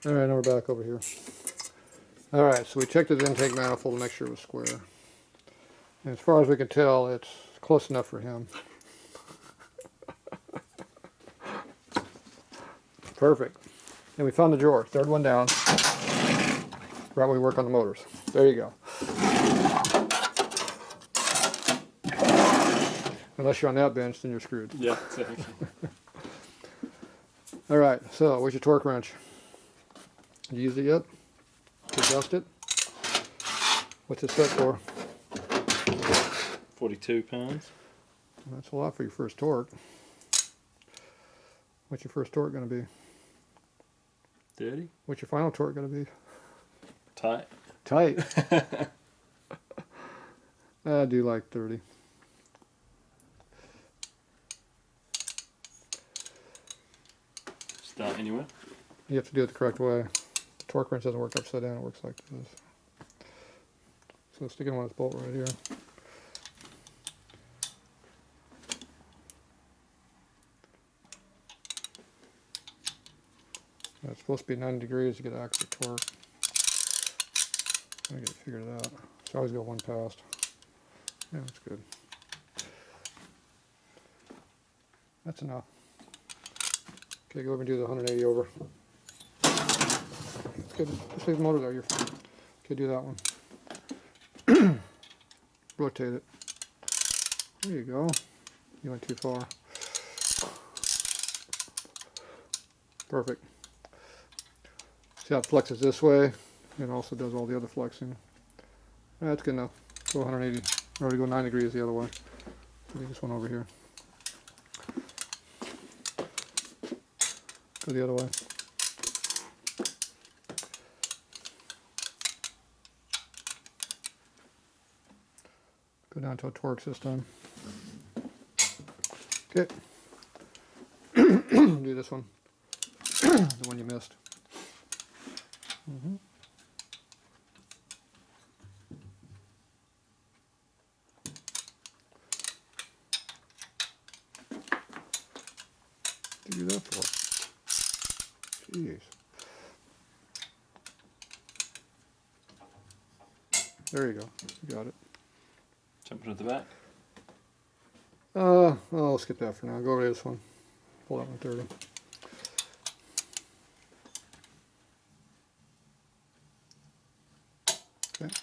Alright, now we're back over here. Alright, so we checked his intake manifold to make sure it was square. And as far as we can tell, it's close enough for him. Perfect. And we found the drawer, third one down. Right when we work on the motors. There you go. Unless you're on that bench, then you're screwed. Yeah, exactly. Alright, so where's your torque wrench? You used it yet? To adjust it? What's it set for? 42 pounds. That's a lot for your first torque. What's your first torque going to be? 30. What's your final torque going to be? Tight. Tight. I do like 30. Start anywhere. You have to do it the correct way. The torque wrench doesn't work upside down, it works like this. So stick it on this bolt right here. It's supposed to be 90 degrees to get accurate torque. I get it figured out. So I always go one past. Yeah, that's good. That's enough. Okay, go over and do the 180 over. That's good. Just leave the motor there. You're fine. Okay, do that one. Rotate it. There you go. You went too far. Perfect. See how it flexes this way, and also does all the other flexing. That's good enough. Go 180, or to go 9 degrees the other way. Do this one over here. Go the other way. Go down to a torque this time. Okay. Do this one. The one you missed. What did you do that for? Jeez. There you go. You got it. Jumping at the back. Well, I'll skip that for now. Go over to this one. Pull that 130. Okay.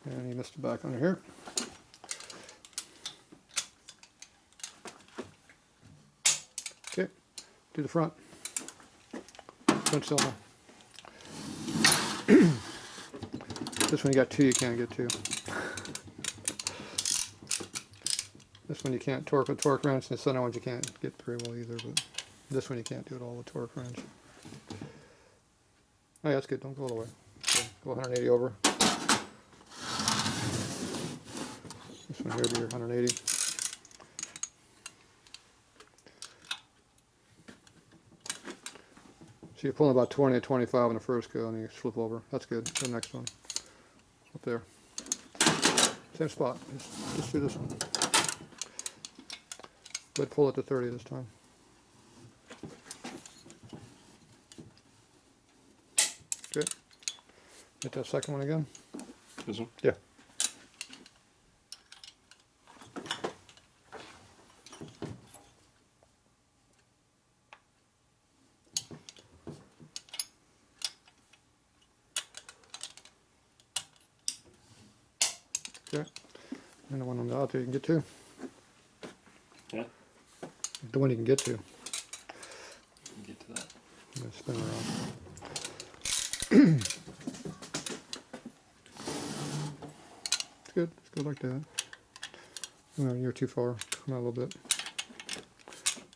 And you missed the back under here. Okay. Do the front. Front cylinder. This one you got two you can't get to. This one you can't torque with torque wrench, and this other one you can't get very well either, but this one you can't do it all with torque wrench. Oh yeah, that's good. Don't go all the way. Okay. Go 180 over. This one here will be your 180. So you're pulling about 20 to 25 on the first go, and you flip over. That's good. The next one. Up there. Same spot. Just do this one. Go ahead, pull it to 30 this time. Good. Hit that second one again. This one? Yeah. Okay. And the one on the out there you can get to. Yeah. The one you can get to. Get to that. I'm going to spin around. It's good. It's good like that. No, you're too far. Come out a little bit.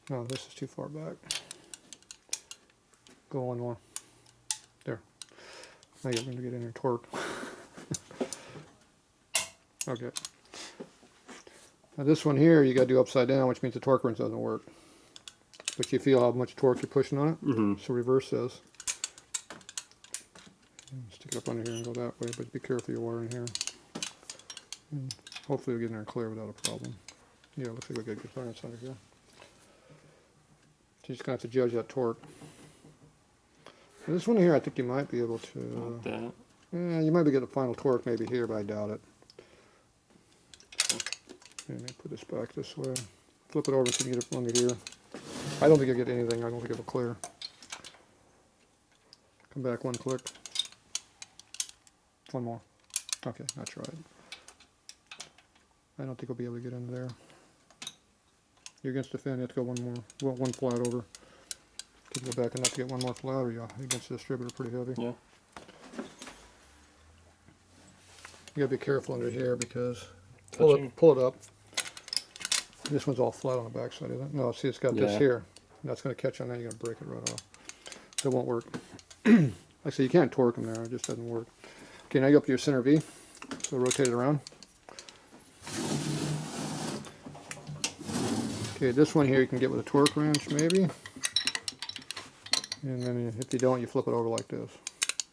No, this is too far back. Go one more. There. Now you're going to get in there torque. Okay. Now this one here you got to do upside down, which means the torque wrench doesn't work. But you feel how much torque you're pushing on it? Mm-hmm. So reverse this. Stick it up under here and go that way, but be careful your wire in here. And hopefully we'll get in there clear without a problem. Yeah, looks like we got good clearance under here. So you're just going to have to judge that torque. This one here, I think you might be able to. Like that. Yeah, you might be getting the final torque maybe here, but I doubt it. Let me put this back this way. Flip it over so you can get it under here. I don't think you'll get anything. I don't think it'll clear. Come back one click. One more. Okay, that's right. I don't think we'll be able to get in there. You're against the fin. You have to go one more, one flat over. Can you go back enough to get one more flat, or you're against the distributor pretty heavy? Yeah. You gotta be careful under here because pull it up. This one's all flat on the back side, isn't it? No, see, it's got this here. That's gonna catch on that. You're gonna break it right off. So it won't work. Like I say, you can't torque them there. It just doesn't work. Okay, now you go up to your center V. So rotate it around. Okay, this one here you can get with a torque wrench, maybe. And then if you don't, you flip it over like this.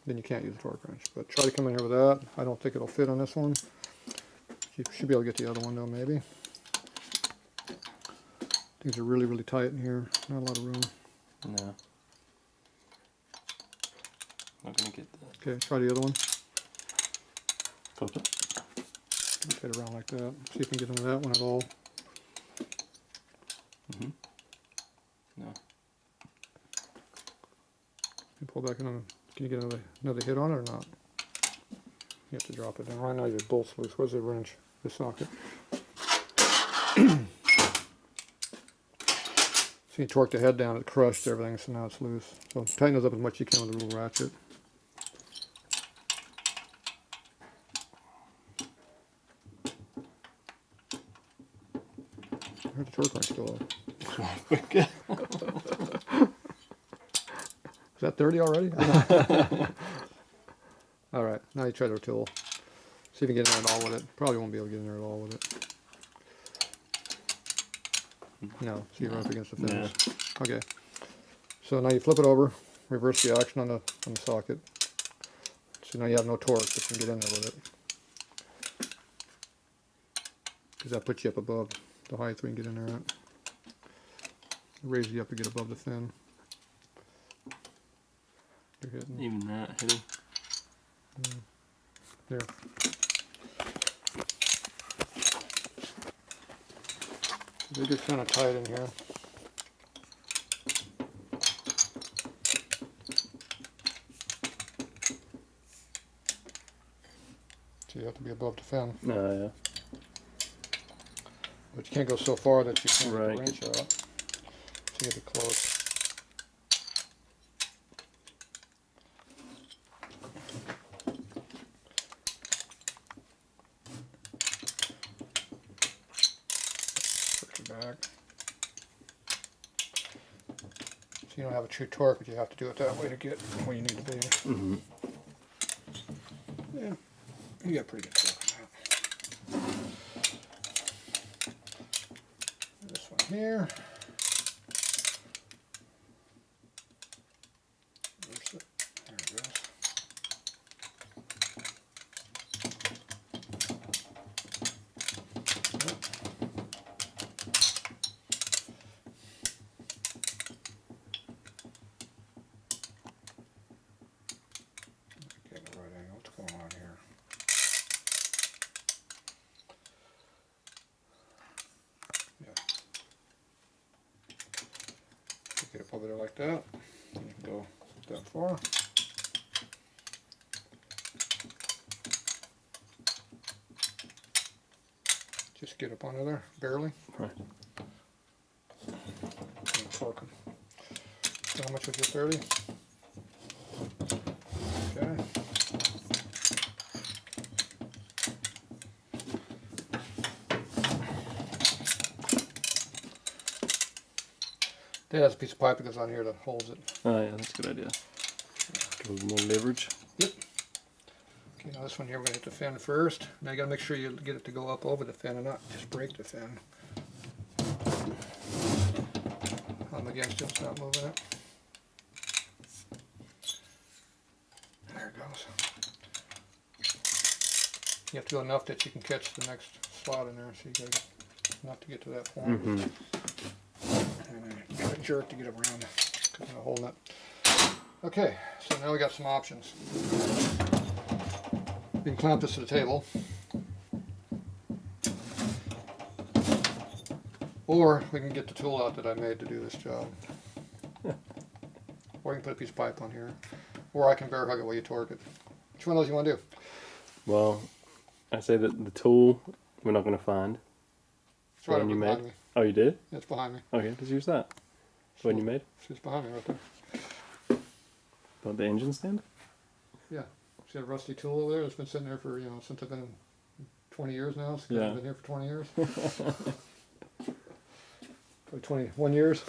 Then you can't use a torque wrench. But try to come in here with that. I don't think it'll fit on this one. You should be able to get the other one though, maybe. Things are really, really tight in here. Not a lot of room. No. Not gonna get that. Okay, try the other one. Flip it. Rotate it around like that. See if you can get into that one at all. No. You pull back in on. Can you get another hit on it or not? You have to drop it down. Right now your bolt's loose. Where's the wrench? The socket. So you torque the head down, it crushed everything, so now it's loose. So tighten those up as much as you can with a little ratchet. I heard the torque wrench still up. Is that 30 already? Alright, now you try the tool. See if you can get in there at all with it. Probably won't be able to get in there at all with it. No, so you're up against the fence. Yeah. Okay. So now you flip it over, reverse the action on the socket. So now you have no torque, but you can get in there with it. Because that puts you up above the height we can get in there at. Raise you up to get above the fin. You're hitting. Even that hitting. There. They get kind of tight in here. So you have to be above the fin. Yeah. But you can't go so far that you can't Right. get the wrench out. So you get it close. Back. So you don't have a true torque, but you have to do it that way to get where you need to be. Yeah, you got pretty good torque on that. This one here. Reverse it. There it goes. Get the right angle. What's going on here? Yeah. Get it over there like that. And you can go that far. Just get up under there, barely. Right. And torque 'em. So how much was your 30? Okay. Dad has a piece of pipe that goes on here that holds it. Oh yeah, that's a good idea. Give a little more leverage. Yep. Okay, now this one here we're going to hit the fin first. Now you got to make sure you get it to go up over the fin and not just break the fin. I'm against it, it's not moving it. There it goes. You have to go enough that you can catch the next slot in there, so you got enough to get to that point. And then you got to jerk to get it around, holding it. Okay, So now we got some options. We can clamp this to the table. Or we can get the tool out that I made to do this job. Or you can put a piece of pipe on here. Or I can bear hug it while you torque it. Which one of those you want to do? Well, I say that the tool we're not going to find. It's right The over one you behind made? me. Oh, you did? Yeah, it's behind me. Okay, let's use that. The one you made? It's behind me right there. About the engine stand? Yeah. See that rusty tool over there? It's been sitting there for, since I've been 20 years now. It's Yeah. been here for 20 years. Probably 21 years.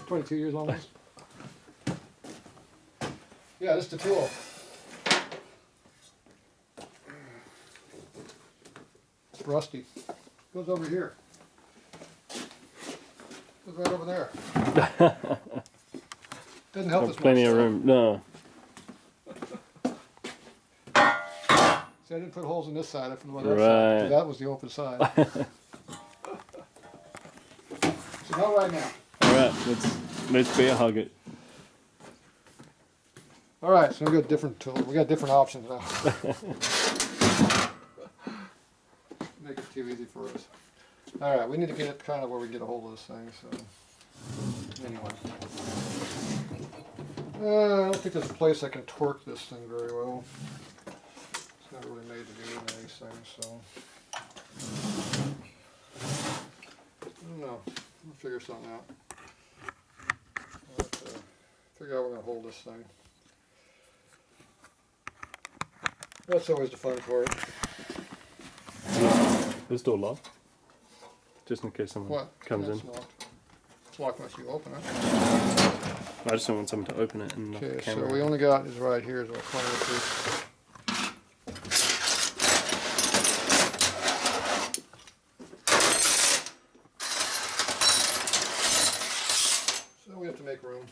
22 years almost. Yeah, this is the tool. It's rusty. Goes over here. Goes right over there. Doesn't help us much. Plenty of room. No. See, I didn't put holes in this side. I put them on that side. Right. That was the open side. So not right now. Alright, let's bear hug it. All right, so we got different tools. We got different options now. Make it too easy for us. All right, we need to get it kind of where we get a hold of this thing. So anyway, I don't think there's a place I can torque this thing very well. It's not really made to do any of these things, so I don't know. We'll figure something out. I'll have to figure out where we're gonna hold this thing. That's always the fun part. This door locked? Just in case someone What? comes That's in. locked. It's locked unless you open it. I just don't want someone to open it and knock the Okay, so camera. we only got is right here is what corner piece. So we have to make room.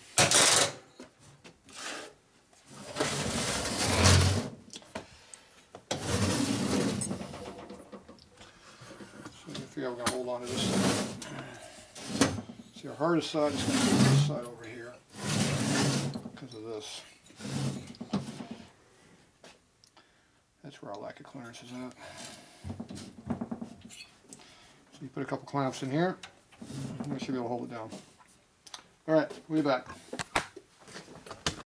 So we figure out we're gonna hold on to this thing. See, our hardest side is gonna be this side over here because of this. That's where our lack of clearance is at. So you put a couple clamps in here, and we should be able to hold it down. All right, we'll be back.